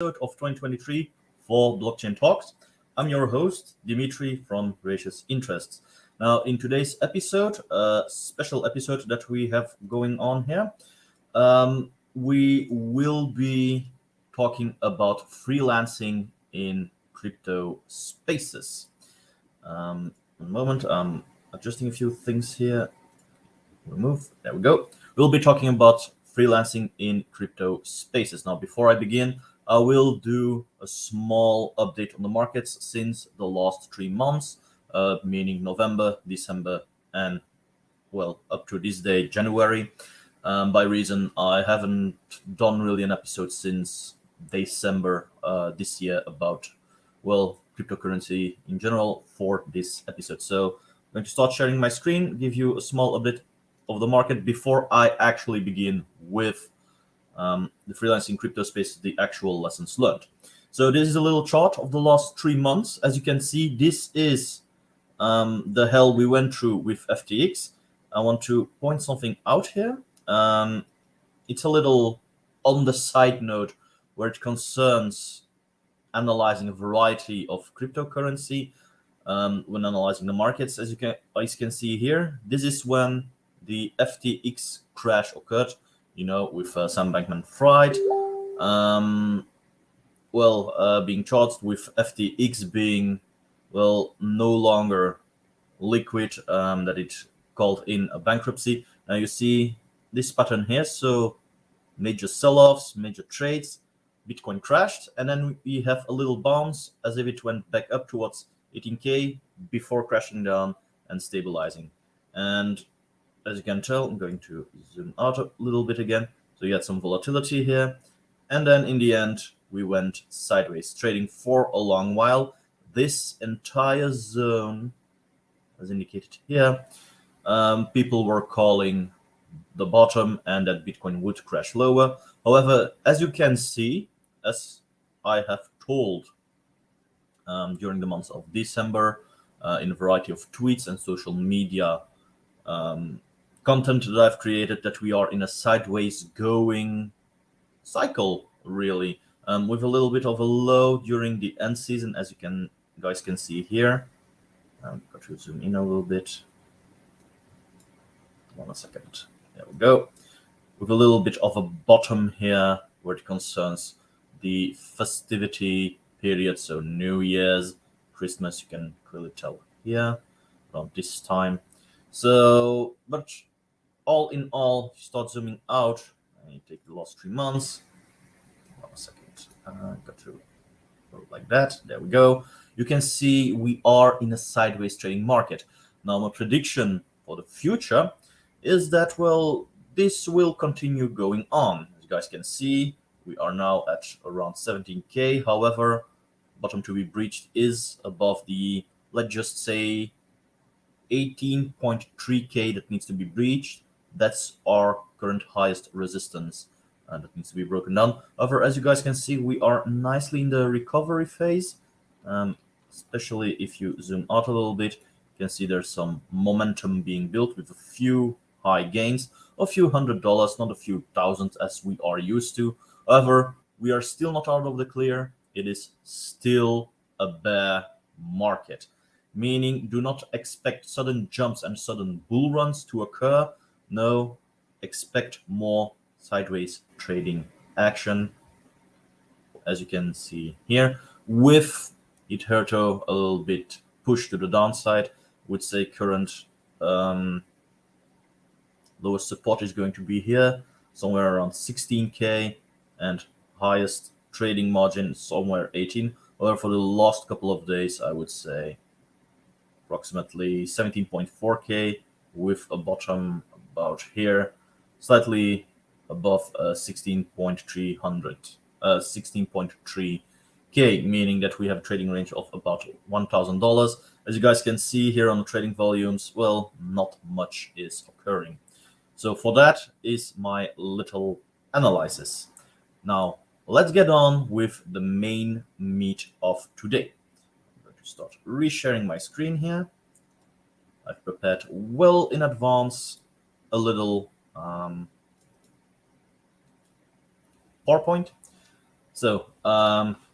episode of 2023 for Blockchain Talks. I'm your host, Dimitri from Gracious Interests. Now, in today's episode, a special episode that we have going on here, we will be talking about freelancing in crypto spaces. One moment, I'm adjusting a few things here. Remove, there we go. We'll be talking about freelancing in crypto spaces. Now, before I begin, I will do a small update on the markets since the last 3 months, meaning November, December, and well, up to this day, January. By reason, I haven't done really an episode since December this year about, well, cryptocurrency in general for this episode. So I'm going to start sharing my screen, give you a small update of the market before I actually begin with the freelancing crypto space, the actual lessons learned. So this is a little chart of the last 3 months. As you can see, this is the hell we went through with FTX. I want to point something out here. It's a little on the side note where it concerns analyzing a variety of cryptocurrency when analyzing the markets. As you can see here, this is when the FTX crash occurred, with Sam Bankman-Fried, being charged with FTX being, no longer liquid, that it called in a bankruptcy. Now you see this pattern here. So major sell-offs, major trades, Bitcoin crashed, and then we have a little bounce as if it went back up towards 18K before crashing down and stabilizing. And as you can tell, I'm going to zoom out a little bit again. So you had some volatility here. And then in the end, we went sideways, trading for a long while. This entire zone, as indicated here, people were calling the bottom and that Bitcoin would crash lower. However, as you can see, as I have told during the months of December in a variety of tweets and social media content that I've created, that we are in a sideways going cycle, really, with a little bit of a low during the end season, as you guys can see here. Got to zoom in a little bit. 1 second. There we go. With a little bit of a bottom here where it concerns the festivity period, so New Year's, Christmas, you can clearly tell here around this time. So, but all in all, you start zooming out and you take the last 3 months. 1 second. Got to go like that. There we go. You can see we are in a sideways trading market. Now, my prediction for the future is that, this will continue going on. As you guys can see, we are now at around 17K. However, bottom to be breached is above the, let's just say, 18.3K that needs to be breached. That's our current highest resistance that needs to be broken down. However, as you guys can see, we are nicely in the recovery phase, especially if you zoom out a little bit. You can see there's some momentum being built with a few high gains, a few $100s, not a few thousands as we are used to. However, we are still not out of the clear. It is still a bear market, meaning do not expect sudden jumps and sudden bull runs to occur. No, expect more sideways trading action, as you can see here, with Etherto a little bit pushed to the downside. Would say current lowest support is going to be here, somewhere around 16K, and highest trading margin somewhere 18. However, for the last couple of days, I would say approximately 17.4K with a bottom about here, slightly above 16.3K, meaning that we have a trading range of about $1,000. As you guys can see here on the trading volumes, not much is occurring. So for that is my little analysis. Now, let's get on with the main meat of today. I'm going to start resharing my screen here. I've prepared well in advance a little PowerPoint. So,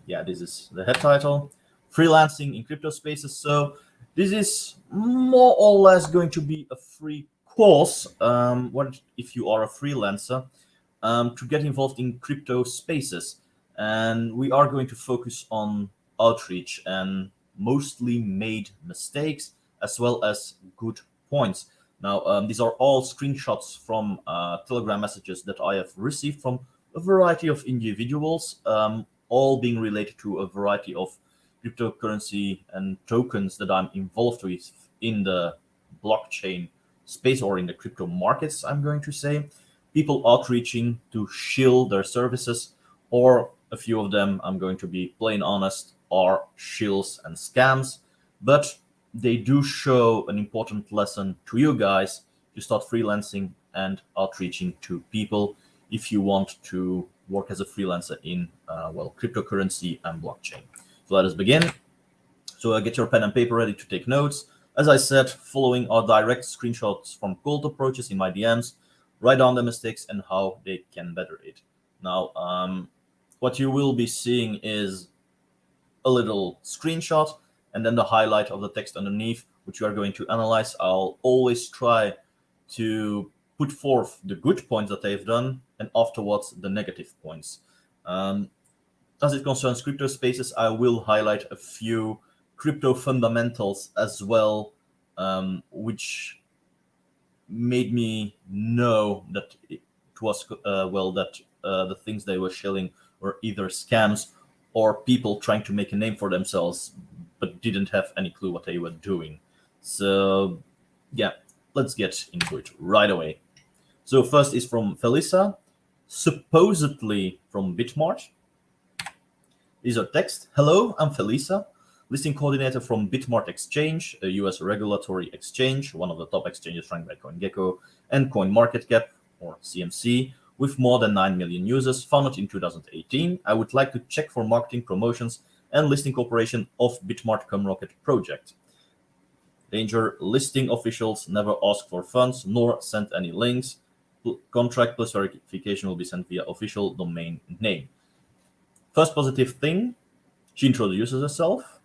yeah, this is the head title, Freelancing in Crypto Spaces. So this is more or less going to be a free course, what if you are a freelancer, to get involved in crypto spaces. And we are going to focus on outreach and mostly made mistakes as well as good points. Now, these are all screenshots from Telegram messages that I have received from a variety of individuals, all being related to a variety of cryptocurrency and tokens that I'm involved with in the blockchain space or in the crypto markets, I'm going to say. People outreaching to shill their services, or a few of them, I'm going to be plain honest, are shills and scams. But they do show an important lesson to you guys to start freelancing and outreaching to people if you want to work as a freelancer in cryptocurrency and blockchain. So let us begin. So get your pen and paper ready to take notes. As I said, following are direct screenshots from cold approaches in my DMs. Write down the mistakes and how they can better it. Now, what you will be seeing is a little screenshot and then the highlight of the text underneath, which you are going to analyze. I'll always try to put forth the good points that they've done and afterwards the negative points. As it concerns crypto spaces, I will highlight a few crypto fundamentals as well, which made me know that it was the things they were shilling were either scams or people trying to make a name for themselves but didn't have any clue what they were doing. So yeah, let's get into it right away. So first is from Felisa, supposedly from Bitmart. These are text. Hello, I'm Felisa, listing coordinator from Bitmart Exchange, a US regulatory exchange, one of the top exchanges ranked by CoinGecko and CoinMarketCap, or CMC, with more than 9 million users, founded in 2018. I would like to check for marketing, promotions, and listing cooperation of Bitmart Gumroad project. Danger: listing officials never ask for funds nor send any links. Contract plus verification will be sent via official domain name. First positive thing, she introduces herself.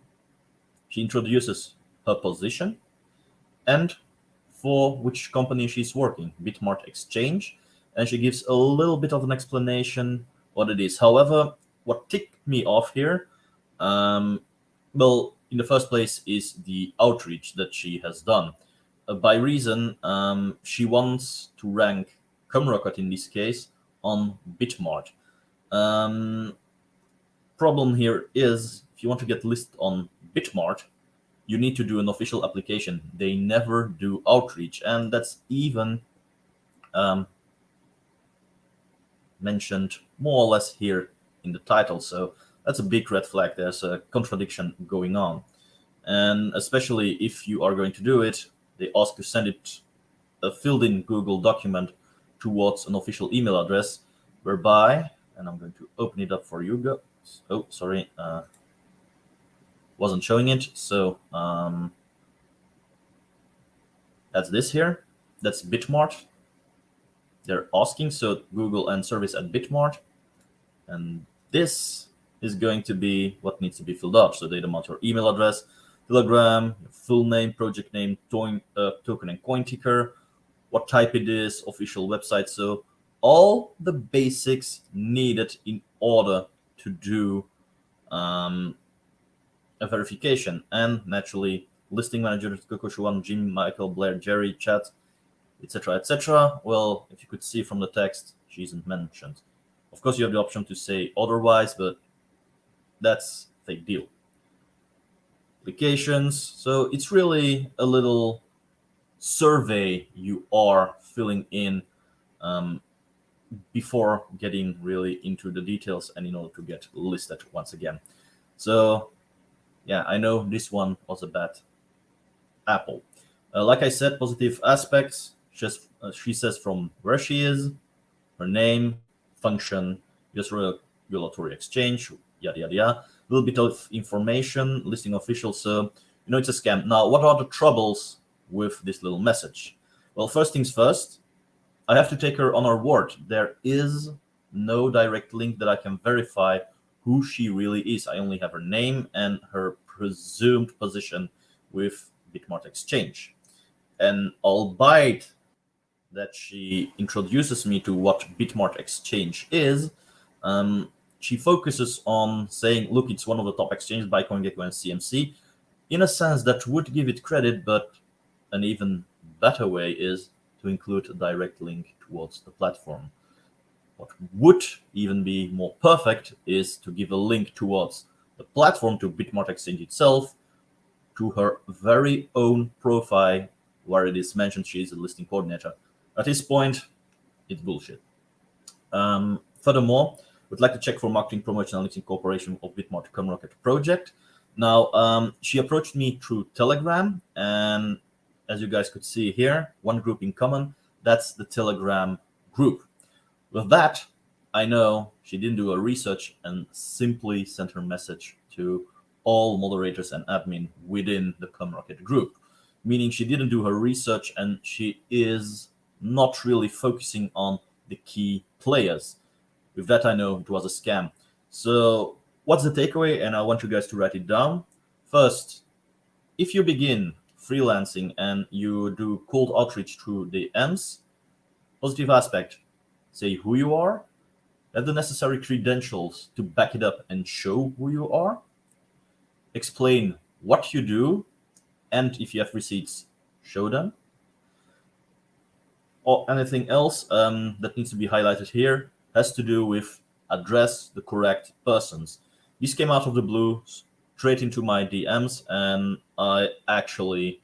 She introduces her position and for which company she's working, Bitmart Exchange, and she gives a little bit of an explanation what it is. However, what ticked me off here, in the first place, is the outreach that she has done. By reason, she wants to rank Cumrocket in this case on Bitmart. Problem here is, if you want to get listed on Bitmart, you need to do an official application. They never do outreach, and that's even mentioned more or less here in the title. So that's a big red flag. There's a contradiction going on. And especially if you are going to do it, they ask to send it a filled in Google document towards an official email address, whereby, and I'm going to open it up for you guys. Oh, sorry, wasn't showing it. So that's this here. That's Bitmart. They're asking, so Google and service at Bitmart. And this is going to be what needs to be filled out. So they demand your email address, Telegram, your full name, project name, token and coin ticker, what type it is, official website. So all the basics needed in order to do a verification. And naturally, listing managers, Coco Shuan, Jim, Michael, Blair, Jerry, Chat, etc., etc. Well, if you could see from the text, she isn't mentioned. Of course, you have the option to say otherwise, but that's a fake deal. Applications. So it's really a little survey you are filling in before getting really into the details and in order to get listed once again. So yeah, I know this one was a bad apple. Like I said, positive aspects. She says from where she is, her name, function, US regulatory exchange, yada yada yada. A little bit of information, listing official. So it's a scam. Now, what are the troubles with this little message? Well, first things first, I have to take her on her word. There is no direct link that I can verify who she really is. I only have her name and her presumed position with Bitmart Exchange. And albeit that she introduces me to what Bitmart Exchange is, she focuses on saying, look, it's one of the top exchanges by CoinGecko and CMC, in a sense that would give it credit, but an even better way is to include a direct link towards the platform. What would even be more perfect is to give a link towards the platform, to Bitmart Exchange itself, to her very own profile, where it is mentioned she is a listing coordinator. At this point, it's bullshit. Furthermore, we'd like to check for marketing, promotion, and listing cooperation of Bitmart Cumrocket project. Now, she approached me through Telegram, and as you guys could see here, one group in common, that's the Telegram group. With that, I know she didn't do her research and simply sent her message to all moderators and admin within the Cumrocket group, meaning she didn't do her research and she is not really focusing on the key players. With that, I know it was a scam. So what's the takeaway? And I want you guys to write it down. First, if you begin freelancing and you do cold outreach through the DMs, positive aspect, say who you are, have the necessary credentials to back it up and show who you are, explain what you do, and if you have receipts, show them. Or anything else that needs to be highlighted here has to do with address the correct persons. This came out of the blue, straight into my DMs, and I actually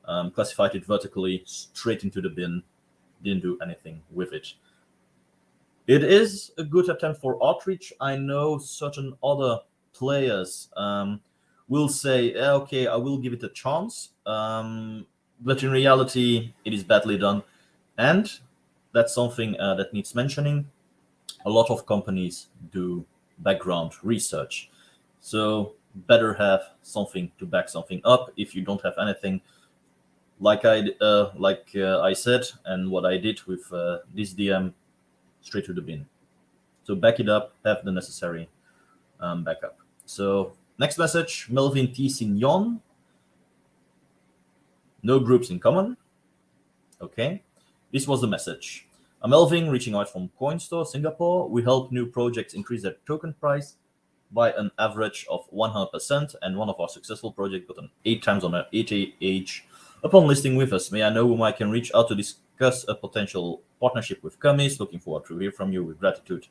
classified it vertically, straight into the bin, didn't do anything with it. It is a good attempt for outreach. I know certain other players will say, okay, I will give it a chance. But in reality, it is badly done. And that's something that needs mentioning. A lot of companies do background research. So better have something to back something up. If you don't have anything, like I said, and what I did with this DM, straight to the bin. So back it up, have the necessary backup. So next message, Melvin T. Signon. No groups in common. Okay, this was the message. I'm Melvin, reaching out from CoinStore, Singapore. We help new projects increase their token price by an average of 100%, and one of our successful projects got an 8 times on our ATH upon listing with us. May I know whom I can reach out to discuss a potential partnership with Cummins? Looking forward to hear from you with gratitude.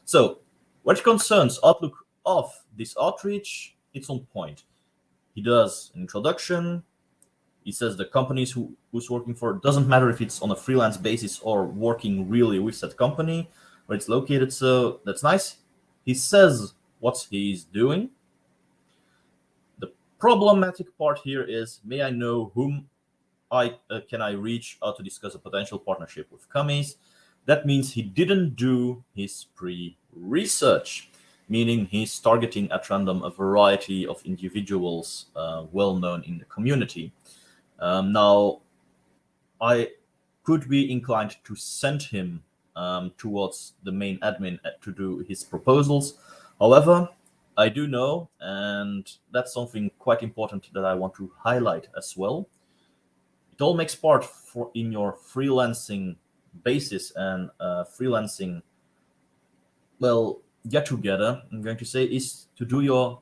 So, what concerns outlook of this outreach, it's on point. He does an introduction. He says the companies who's working for, doesn't matter if it's on a freelance basis or working really with that company where it's located. So that's nice. He says what he's doing. The problematic part here is, may I know whom can I reach out to discuss a potential partnership with Cummins? That means he didn't do his pre-research, meaning he's targeting at random a variety of individuals well-known in the community. Now, I could be inclined to send him towards the main admin to do his proposals. However, I do know, and that's something quite important that I want to highlight as well. It all makes part in your freelancing basis and freelancing, well, get together, I'm going to say, is to do your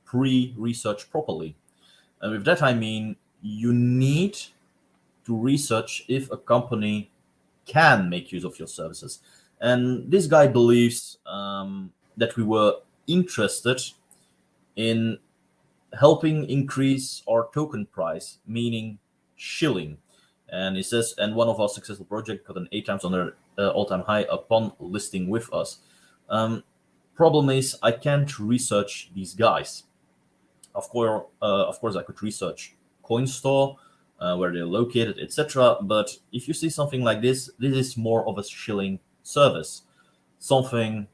pre-research properly. And with that, I mean, you need to research if a company can make use of your services. And this guy believes that we were interested in helping increase our token price, meaning shilling. And he says, and one of our successful projects got an 8 times on their all-time high upon listing with us. Problem is, I can't research these guys. Of course, I could research CoinStore, where they're located, etc. But if you see something like this, this is more of a shilling service, something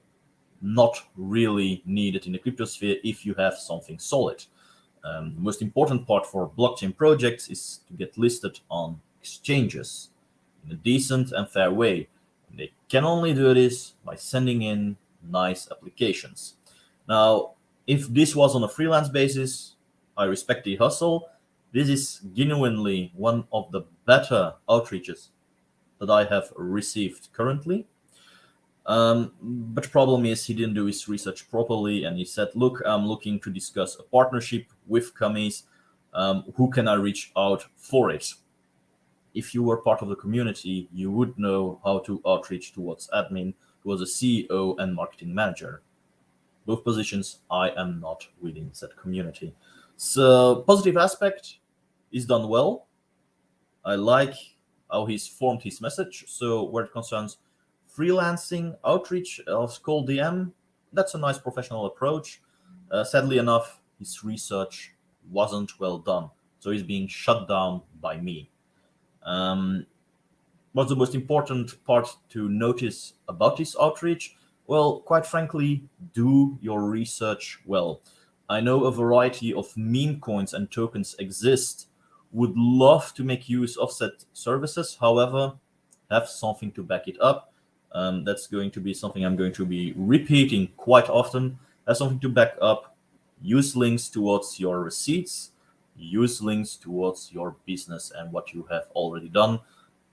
not really needed in the cryptosphere if you have something solid. The most important part for blockchain projects is to get listed on exchanges in a decent and fair way. And they can only do this by sending in nice applications. Now, if this was on a freelance basis, I respect the hustle. This is genuinely one of the better outreaches that I have received currently. But the problem is he didn't do his research properly, and he said, "Look, I'm looking to discuss a partnership with companies. Who can I reach out for it?" If you were part of the community, you would know how to outreach towards admin, towards a CEO and marketing manager. Both positions I am not within said community. So positive aspect is done well. I like how he's formed his message. So where it concerns freelancing outreach of cold DM, that's a nice professional approach. Sadly enough, his research wasn't well done, so he's being shut down by me. What's the most important part to notice about this outreach? Well, quite frankly, do your research well. I know a variety of meme coins and tokens exist. Would love to make use of said services. However, have something to back it up. That's going to be something I'm going to be repeating quite often. Have something to back up. Use links towards your receipts. Use links towards your business and what you have already done.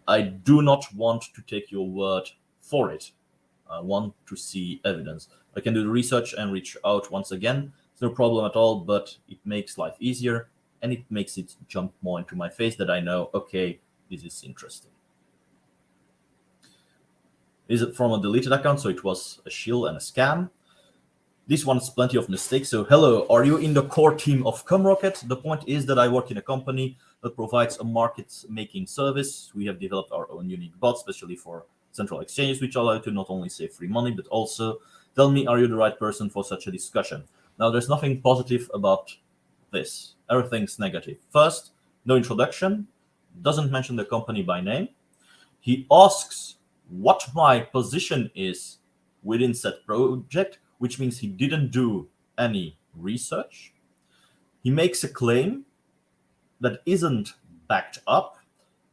I do not want to take your word for it. I want to see evidence. I can do the research and reach out once again. It's no problem at all, but it makes life easier and it makes it jump more into my face that I know, okay, this is interesting. Is it from a deleted account? So it was a shill and a scam. This one has plenty of mistakes. So hello, are you in the core team of Cumrocket? The point is that I work in a company that provides a market-making service. We have developed our own unique bot, especially for central exchanges, which allow you to not only save free money, but also tell me, are you the right person for such a discussion? Now, there's nothing positive about this. Everything's negative. First, no introduction, doesn't mention the company by name. He asks what my position is within said project, which means he didn't do any research. He makes a claim that isn't backed up.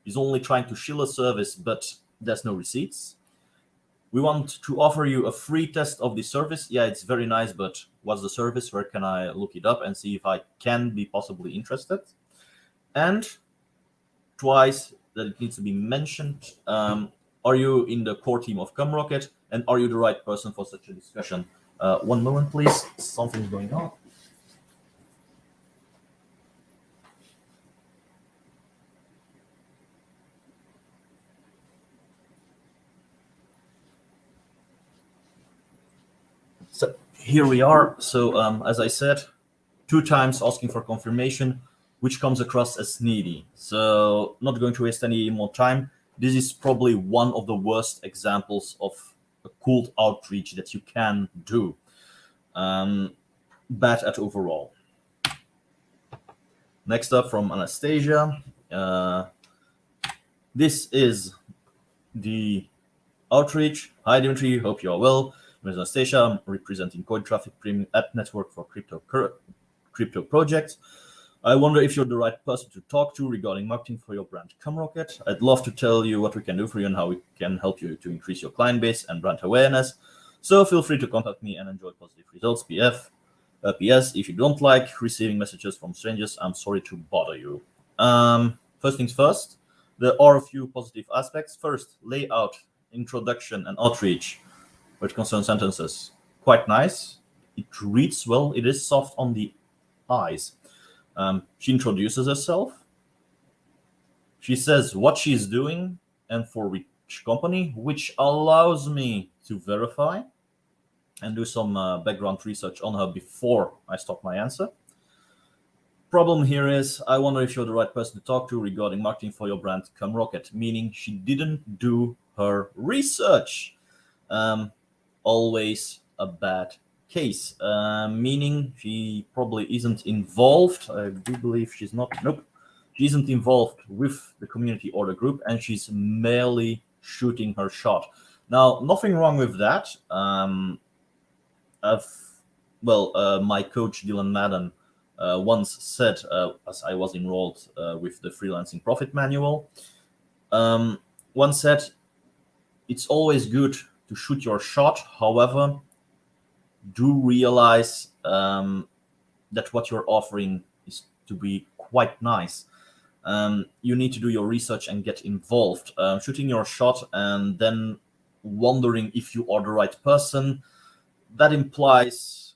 He's only trying to shill a service, but there's no receipts. We want to offer you a free test of the service. Yeah, it's very nice, but what's the service? Where can I look it up and see if I can be possibly interested? And twice that it needs to be mentioned. Are you in the core team of Cumrocket? And are you the right person for such a discussion? One moment, please. Something's going on. So here we are. So as I said, 2 times asking for confirmation, which comes across as needy. So not going to waste any more time. This is probably one of the worst examples of a cold outreach that you can do. Bad at overall. Next up from Anastasia. This is the outreach. Hi, Dimitri. Hope you are well. My name is Anastasia. I'm representing Coin Traffic Premium App Network for crypto projects. I wonder if you're the right person to talk to regarding marketing for your brand Cumrocket. I'd love to tell you what we can do for you and how we can help you to increase your client base and brand awareness. So feel free to contact me and enjoy positive results. PS, if you don't like receiving messages from strangers, I'm sorry to bother you. First things first, there are a few positive aspects. First, layout, introduction, and outreach, which concerns sentences. Quite nice. It reads well. It is soft on the eyes. She introduces herself. She says what she's doing and for which company, which allows me to verify and do some background research on her before I stop my answer. Problem here is, I wonder if you're the right person to talk to regarding marketing for your brand Cumrocket, meaning she didn't do her research. Always a bad case, meaning she probably isn't involved. I do believe she's not. Nope. She isn't involved with the community or the group, and she's merely shooting her shot. Now, nothing wrong with that. My coach Dylan Madden once said, as I was enrolled with the Freelancing Profit Manual, once said, it's always good to shoot your shot. However, do realize that what you're offering is to be quite nice. You need to do your research and get involved. Shooting your shot and then wondering if you are the right person, that implies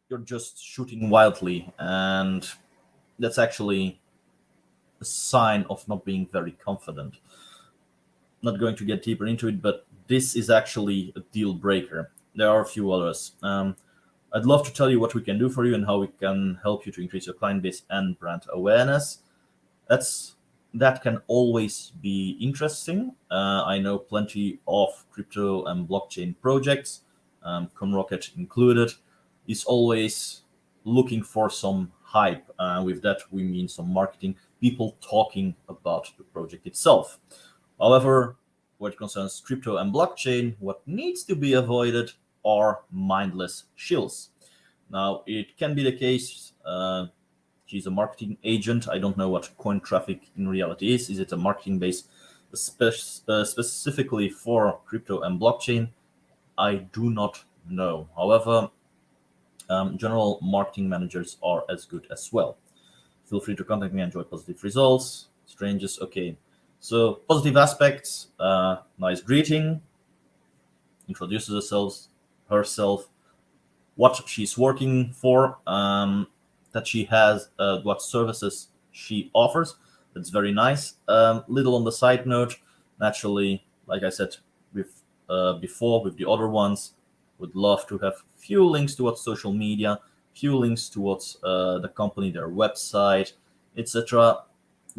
you're just shooting wildly, and that's actually a sign of not being very confident. Not going to get deeper into it, but this is actually a deal breaker. There are a few others. I'd love to tell you what we can do for you and how we can help you to increase your client base and brand awareness. That can always be interesting. I know plenty of crypto and blockchain projects, Conrocket included, is always looking for some hype. With that, we mean some marketing, people talking about the project itself. However, what concerns crypto and blockchain, what needs to be avoided are mindless shills. Now, it can be the case. She's a marketing agent. I don't know what coin traffic in reality is. Is it a marketing base specifically for crypto and blockchain? I do not know. However, general marketing managers are as good as well. Feel free to contact me. Enjoy positive results. Strangers, okay. So positive aspects, nice greeting, introduces herself, what she's working for, that she has, what services she offers. That's very nice. Little on the side note, naturally, like I said before with the other ones, would love to have few links towards social media, few links towards the company, their website, etc.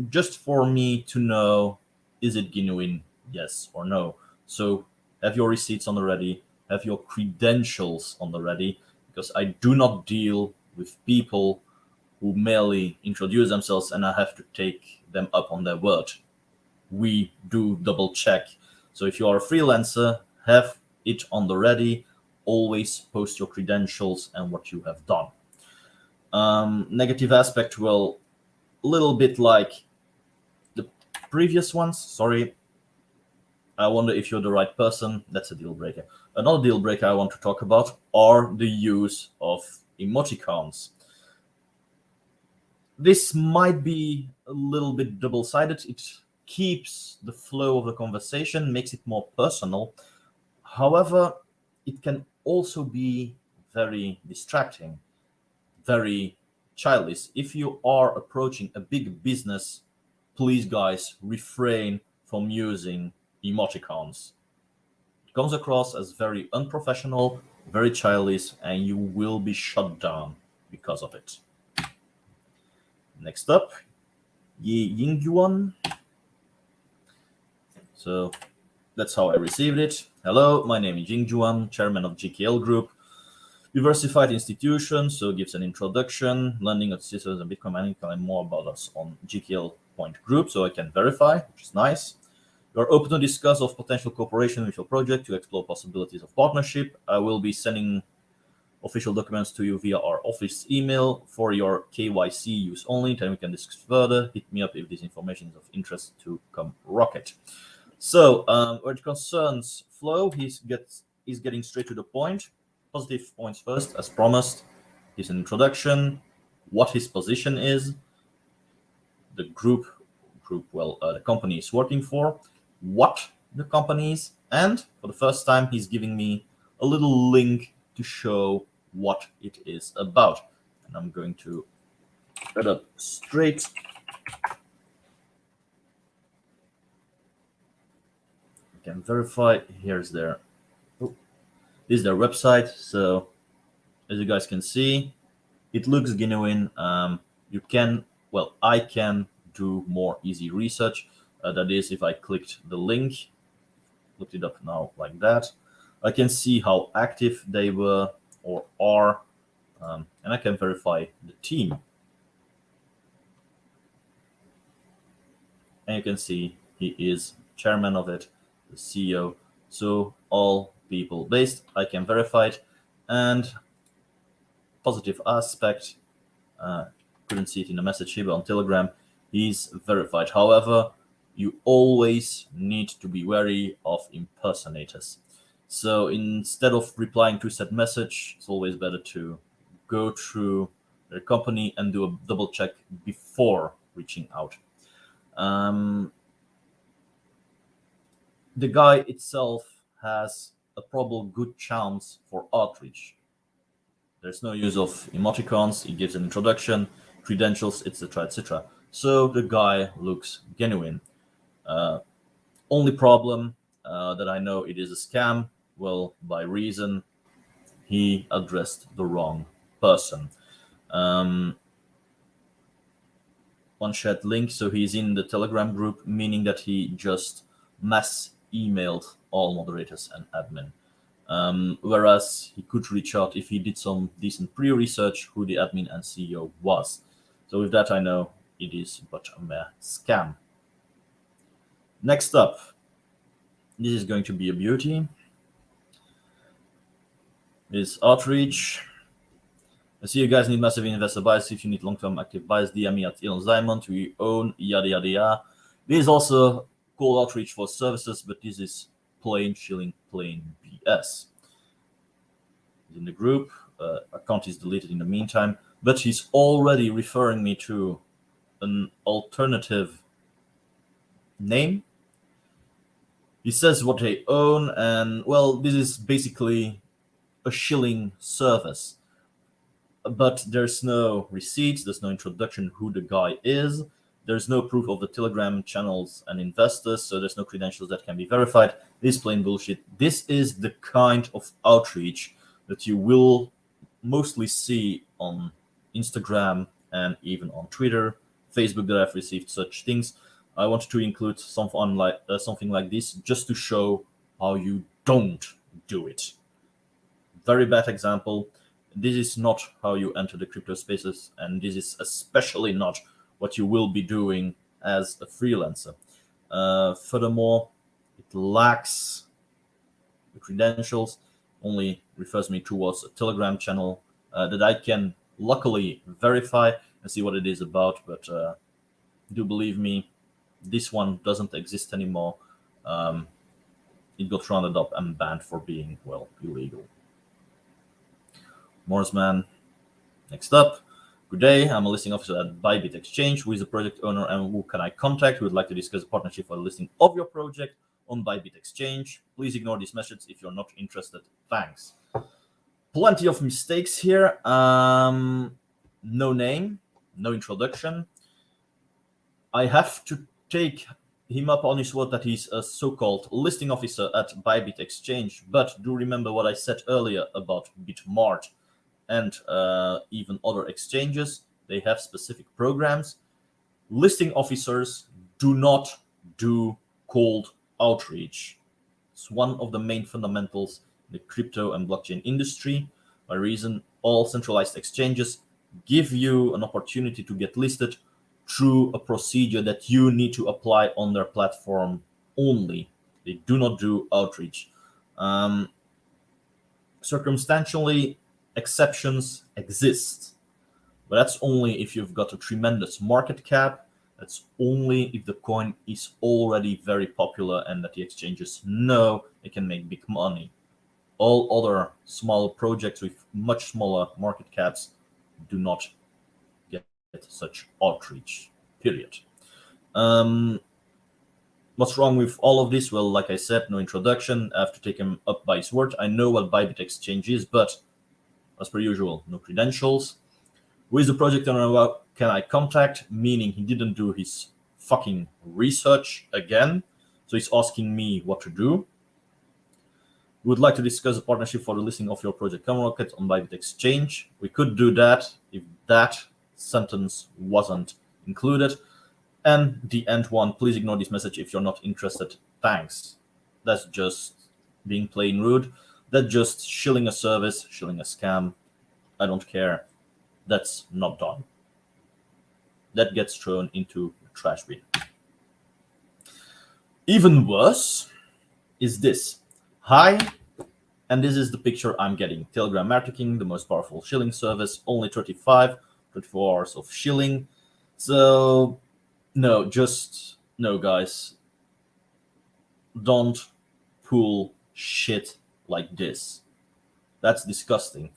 Just for me to know, is it genuine, yes or no? So have your receipts on the ready, have your credentials on the ready, because I do not deal with people who merely introduce themselves and I have to take them up on their word. We do double check. So if you are a freelancer, have it on the ready. Always post your credentials and what you have done. Negative aspect, well, a little bit like the previous ones. Sorry. I wonder if you're the right person. That's a deal breaker. Another deal breaker I want to talk about are the use of emoticons. This might be a little bit double-sided. It keeps the flow of the conversation, makes it more personal. However, it can also be very distracting, very childish. If you are approaching a big business, please, guys, refrain from using emoticons. It comes across as very unprofessional, very childish, and you will be shut down because of it. Next up, Yi Yingyuan. So that's how I received it. Hello, my name is Jingjuan, chairman of GKL Group, diversified institution. So gives an introduction, lending at systems and Bitcoin mining, and more about us on GKL Point Group, so I can verify, which is nice. You're open to discuss of potential cooperation with your project to explore possibilities of partnership. I will be sending official documents to you via our office email for your KYC use only. Then we can discuss further. Hit me up if this information is of interest to Rocket. So, when it concerns flow, he's getting straight to the point. Positive points first, as promised. His introduction, what his position is, the the company is working for, what the company is, and for the first time, he's giving me a little link to show what it is about. And I'm going to put up straight. Can verify. Here's their this is their website. So as you guys can see, it looks genuine. You can, well, I can do more easy research. That is, if I clicked the link, looked it up now like that, I can see how active they were or are, and I can verify the team. And you can see he is chairman of it, the CEO. So all people based, I can verify it. And positive aspect, couldn't see it in the message here, but on Telegram, he's verified. However, you always need to be wary of impersonators. So instead of replying to said message, it's always better to go through their company and do a double check before reaching out. The guy itself has a probable good chance for outreach. There's no use of emoticons. He gives an introduction, credentials, etc., etc. So the guy looks genuine. Only problem that I know it is a scam. Well, by reason he addressed the wrong person. One shared link, so he's in the Telegram group, meaning that he just mass emailed all moderators and admin. Whereas he could reach out if he did some decent pre-research who the admin and CEO was. So with that, I know it is but a mere scam. Next up, this is going to be a beauty. Is outreach. I see you guys need massive investor bias. If you need long-term active bias, DM me at Elon's Diamond. We own yada yada yada. This is also called outreach for services, but this is plain shilling, plain BS. He's in the group. Account is deleted in the meantime, but he's already referring me to an alternative name. He says what they own, and well, this is basically a shilling service. But there's no receipts, there's no introduction who the guy is, there's no proof of the Telegram channels and investors, so there's no credentials that can be verified. This is plain bullshit. This is the kind of outreach that you will mostly see on Instagram and even on Twitter, Facebook, that I've received such things. I wanted to include something like this just to show how you don't do it. Very bad example. This is not how you enter the crypto spaces, and this is especially not what you will be doing as a freelancer. Furthermore, it lacks the credentials, only refers me towards a Telegram channel that I can luckily verify and see what it is about, but do believe me, this one doesn't exist anymore. It got rounded up and banned for being, well, illegal. Morrisman. Next up. Good day. I'm a listing officer at Bybit Exchange. Who is the project owner and who can I contact? Who would like to discuss a partnership for the listing of your project on Bybit Exchange? Please ignore this message if you're not interested. Thanks. Plenty of mistakes here. No name, no introduction. I have to take him up on his word that he's a so-called listing officer at Bybit Exchange. But do remember what I said earlier about Bitmart and even other exchanges. They have specific programs. Listing officers do not do cold outreach. It's one of the main fundamentals in the crypto and blockchain industry. By reason, all centralized exchanges give you an opportunity to get listed through a procedure that you need to apply on their platform only. They do not do outreach. Circumstantially, exceptions exist, but that's only if you've got a tremendous market cap. That's only if the coin is already very popular and that the exchanges know they can make big money. All other small projects with much smaller market caps do not get such outreach, period. What's wrong with all of this? Well, like I said, no introduction. I have to take him up by his word. I know what Bybit Exchange is, but as per usual, no credentials. Who is the project owner? Can I contact? Meaning he didn't do his fucking research again. So he's asking me what to do. We would like to discuss a partnership for the listing of your project Gumroad on Bybit Exchange. We could do that if that sentence wasn't included. And the end one, please ignore this message if you're not interested. Thanks. That's just being plain rude. That's just shilling a service, shilling a scam. I don't care. That's not done. That gets thrown into the trash bin. Even worse is this. Hi, and this is the picture I'm getting. Telegram marketing, the most powerful shilling service, only 24 hours of shilling. So, no, guys. Don't pull shit like this. That's disgusting.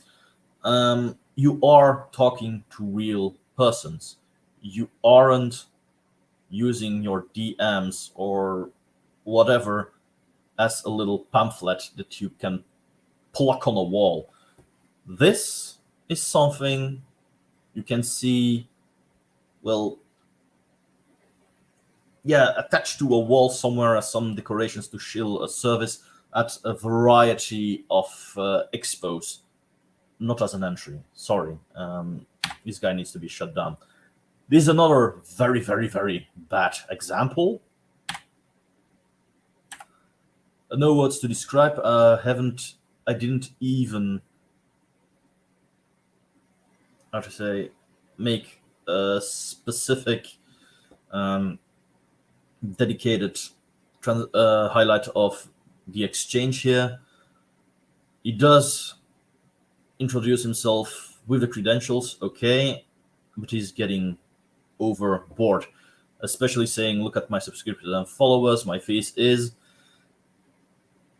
You are talking to real persons. You aren't using your DMs or whatever as a little pamphlet that you can pluck on a wall. This is something you can see, well, yeah, attached to a wall somewhere as some decorations to shill a service at a variety of expos, not as an entry. Sorry, this guy needs to be shut down. This is another very, very, very bad example. No words to describe. I didn't even, how to say, make a specific dedicated highlight of the exchange here. He does introduce himself with the credentials, okay, but he's getting overboard, especially saying, look at my subscribers and followers, my face is.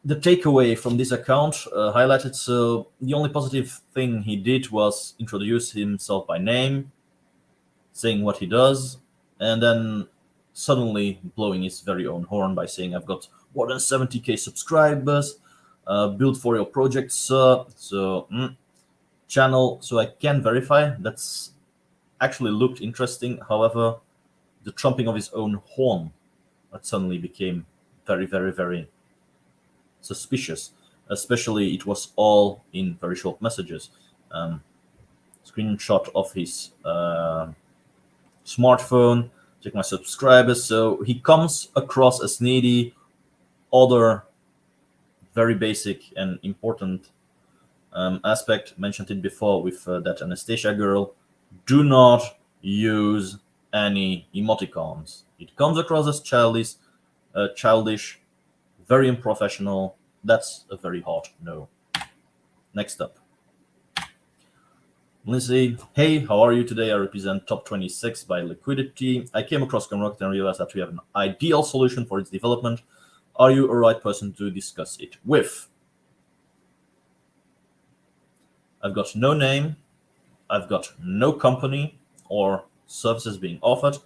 The takeaway from this account highlighted, so the only positive thing he did was introduce himself by name, saying what he does, and then suddenly blowing his very own horn by saying, I've got more than 70k subscribers, build for your project, sir. So channel, so I can verify. That's actually looked interesting. However, the trumping of his own horn, that suddenly became very, very, very suspicious. Especially it was all in very short messages. Screenshot of his smartphone, check my subscribers. So he comes across as needy. Other very basic and important aspect, mentioned it before with that Anastasia girl, do not use any emoticons. It comes across as childish, very unprofessional. That's a very hard no. Next up. Lindsay, hey, how are you today? I represent top 26 by liquidity. I came across gumroad and realized that we have an ideal solution for its development. Are you a right person to discuss it with? I've got no name. I've got no company or services being offered.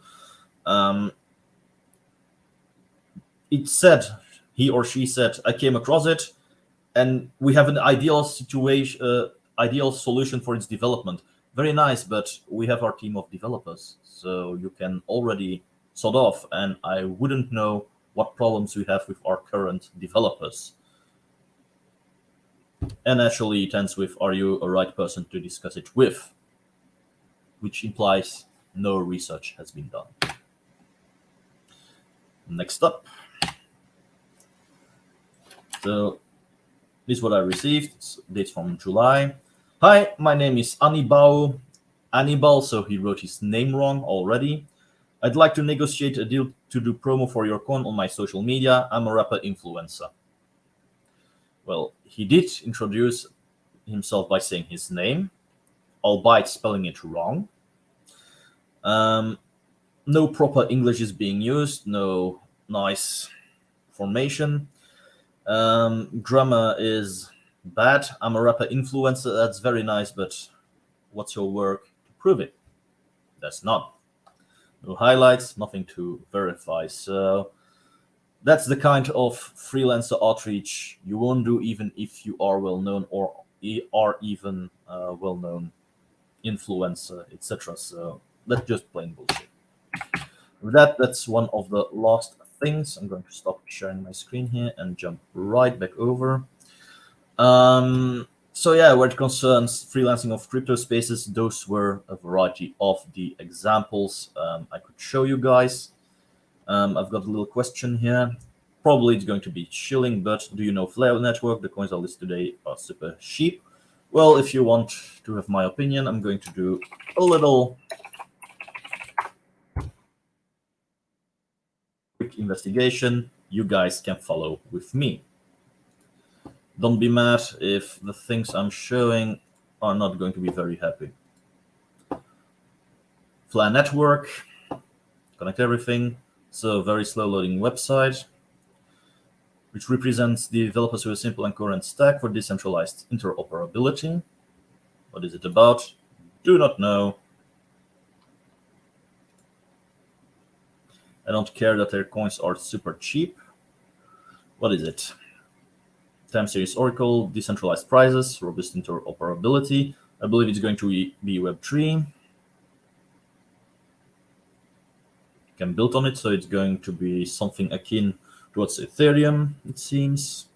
It said, he or she said, I came across it, and we have an ideal situation, ideal solution for its development. Very nice, but we have our team of developers, so you can already sort of, and I wouldn't know what problems we have with our current developers. And actually it ends with, are you a right person to discuss it with? Which implies no research has been done. Next up. So this is what I received. It's dates from July. Hi, my name is Anibal, so he wrote his name wrong already. I'd like to negotiate a deal to do promo for your coin on my social media. I'm a rapper influencer. Well, he did introduce himself by saying his name, albeit spelling it wrong. No proper English is being used, no nice formation. Grammar is bad. I'm a rapper influencer. That's very nice, but what's your work to prove it? That's not. No highlights, nothing to verify. So that's the kind of freelancer outreach you won't do even if you are well known or are even well-known influencer, etc. So that's just plain bullshit. With that, that's one of the last things. I'm going to stop sharing my screen here and jump right back over. So yeah, where it concerns freelancing of crypto spaces, those were a variety of the examples I could show you guys. I've got a little question here. Probably it's going to be chilling, but do you know Flare Network? The coins I list today are super cheap. Well, if you want to have my opinion, I'm going to do a little quick investigation. You guys can follow with me. Don't be mad if the things I'm showing are not going to be very happy. Flare Network, connect everything. So very slow loading website. which represents the developers with a simple and coherent stack for decentralized interoperability. What is it about? Do not know. I don't care that their coins are super cheap. What is it? Time series Oracle, decentralized prices, robust interoperability. I believe it's going to be Web3. You can build on it, so it's going to be something akin towards Ethereum, it seems.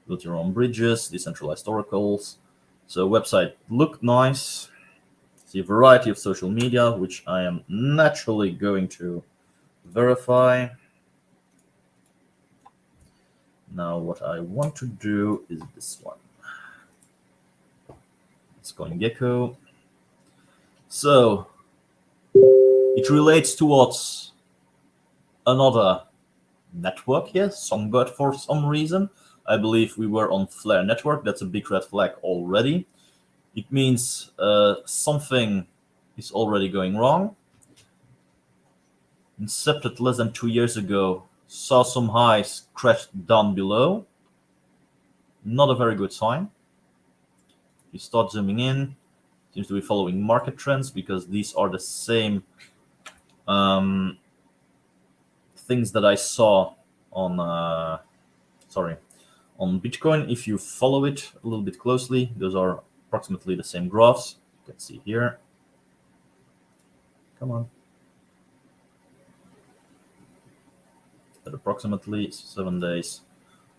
Build your own bridges, decentralized oracles. So website looked nice. See a variety of social media, which I am naturally going to verify. Now what I want to do is this one. It's CoinGecko. So it relates towards another network here, Songbird for some reason. I believe we were on Flare network. That's a big red flag already. It means something is already going wrong. Incepted less than 2 years ago, saw some highs, crashed down below. Not a very good sign. You start zooming in, seems to be following market trends because these are the same things that I saw on on Bitcoin. If you follow it a little bit closely, those are approximately the same graphs. You can see here. Come on. At approximately 7 days,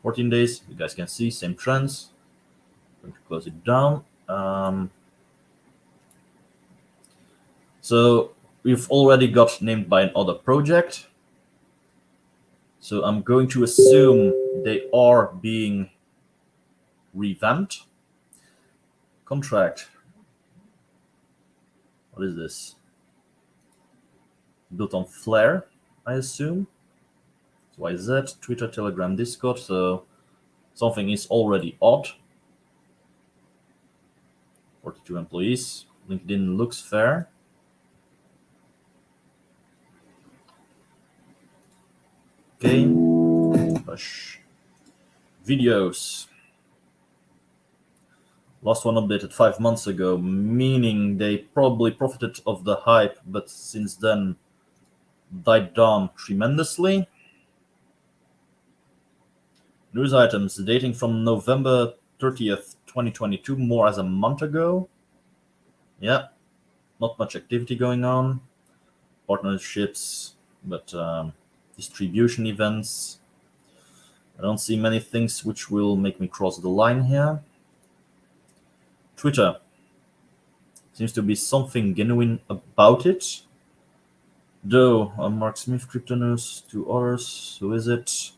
14 days, you guys can see same trends. I'm going to close it down. So we've already got named by another project. So I'm going to assume they are being revamped. Contract. What is this? Built on Flare, I assume. YZ, Twitter, Telegram, Discord. So something is already odd. 42 employees. LinkedIn looks fair. Okay. Push. Videos. Last one updated 5 months ago, meaning they probably profited of the hype, but since then died down tremendously. News items dating from November 30th, 2022, more as a month ago. Yeah, not much activity going on. Partnerships, but distribution events. I don't see many things which will make me cross the line here. Twitter. Seems to be something genuine about it. Though, Mark Smith, Crypto News, 2 others. Who is it?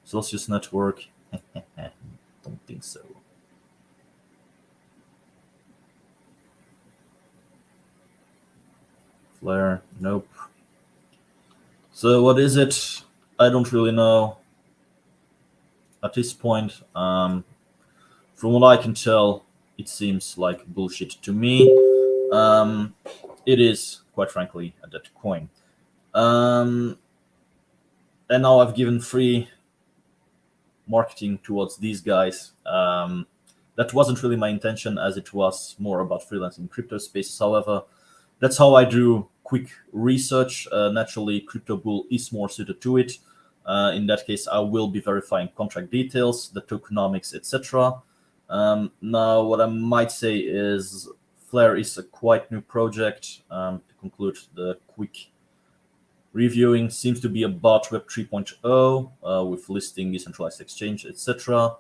Celsius Network. Don't think so. Flare. Nope. So what is it? I don't really know. At this point, from what I can tell, it seems like bullshit to me. It is, quite frankly, a dead coin. And now I've given free marketing towards these guys. That wasn't really my intention, as it was more about freelancing crypto spaces. However, that's how I do quick research. Naturally, Crypto Bull is more suited to it. In that case, I will be verifying contract details, the tokenomics, etc. Now, what I might say is Flare is a quite new project. To conclude the quick reviewing, seems to be about Web 3.0 with listing, decentralized exchange, etc.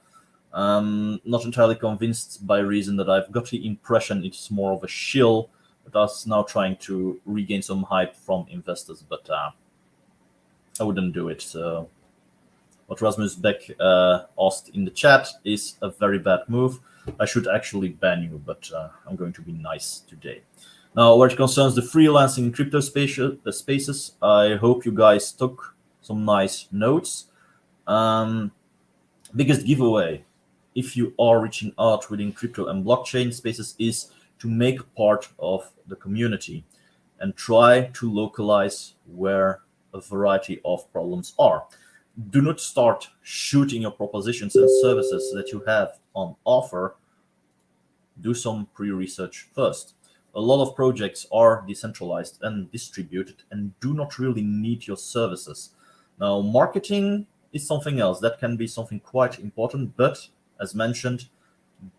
Not entirely convinced by reason that I've got the impression it's more of a shill, but us now trying to regain some hype from investors, but I wouldn't do it. So what Rasmus Beck asked in the chat is a very bad move. I should actually ban you, but I'm going to be nice today. Now, where it concerns the freelancing crypto spaces, I hope you guys took some nice notes. Biggest giveaway, if you are reaching out within crypto and blockchain spaces, is to make part of the community and try to localize where a variety of problems are. Do not start shooting your propositions and services that you have on offer. Do some pre-research first. A lot of projects are decentralized and distributed and do not really need your services. Now, marketing is something else. That can be something quite important, but as mentioned,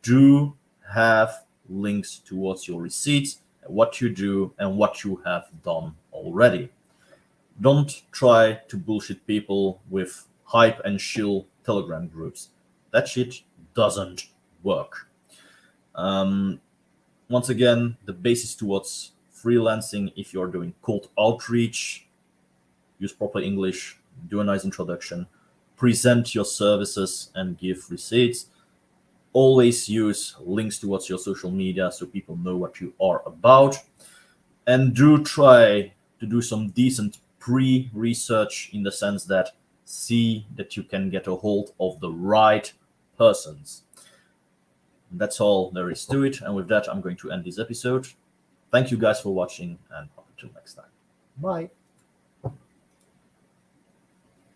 do have links towards your receipts, what you do, and what you have done already. Don't try to bullshit people with hype and shill Telegram groups. That shit doesn't work. Um, Once again, the basis towards freelancing, if you're doing cold outreach, use proper English, do a nice introduction, present your services and give receipts. Always use links towards your social media so people know what you are about. And do try to do some decent pre-research in the sense that see that you can get a hold of the right persons. That's all there is to it. And with that, I'm going to end this episode. Thank you guys for watching, and up until next time. Bye.